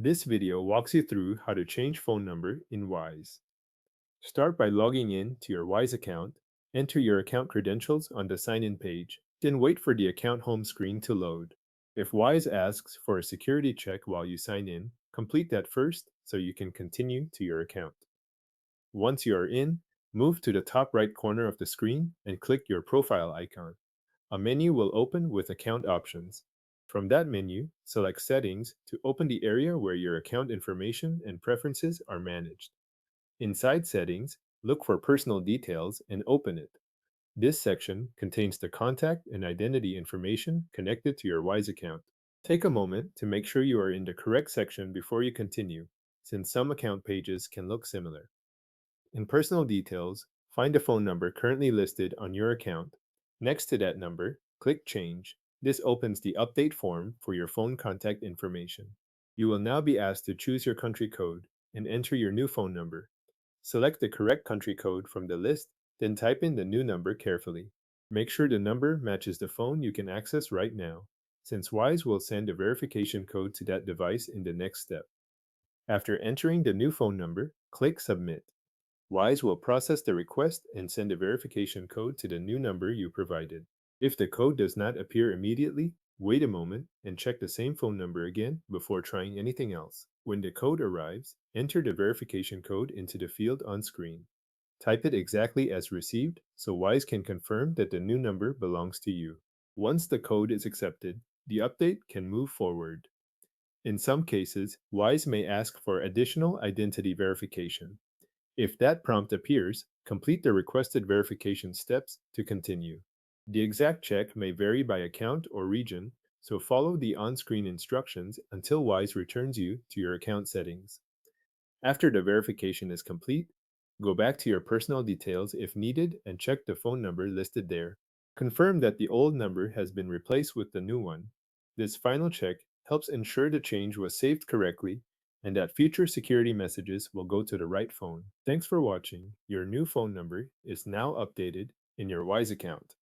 This video walks you through how to change phone number in Wise. Start by logging in to your Wise account, enter your account credentials on the sign-in page, then wait for the account home screen to load. If Wise asks for a security check while you sign in, complete that first so you can continue to your account. Once you are in, move to the top right corner of the screen and click your profile icon. A menu will open with account options. From that menu, select Settings to open the area where your account information and preferences are managed. Inside Settings, look for Personal Details and open it. This section contains the contact and identity information connected to your Wise account. Take a moment to make sure you are in the correct section before you continue, since some account pages can look similar. In Personal Details, find the phone number currently listed on your account. Next to that number, click Change. This opens the update form for your phone contact information. You will now be asked to choose your country code and enter your new phone number. Select the correct country code from the list, then type in the new number carefully. Make sure the number matches the phone you can access right now, since Wise will send a verification code to that device in the next step. After entering the new phone number, click Submit. Wise will process the request and send a verification code to the new number you provided. If the code does not appear immediately, wait a moment and check the same phone number again before trying anything else. When the code arrives, enter the verification code into the field on screen. Type it exactly as received so Wise can confirm that the new number belongs to you. Once the code is accepted, the update can move forward. In some cases, Wise may ask for additional identity verification. If that prompt appears, complete the requested verification steps to continue. The exact check may vary by account or region, so follow the on-screen instructions until Wise returns you to your account settings. After the verification is complete, go back to your personal details if needed and check the phone number listed there. Confirm that the old number has been replaced with the new one. This final check helps ensure the change was saved correctly and that future security messages will go to the right phone. Thanks for watching. Your new phone number is now updated in your Wise account.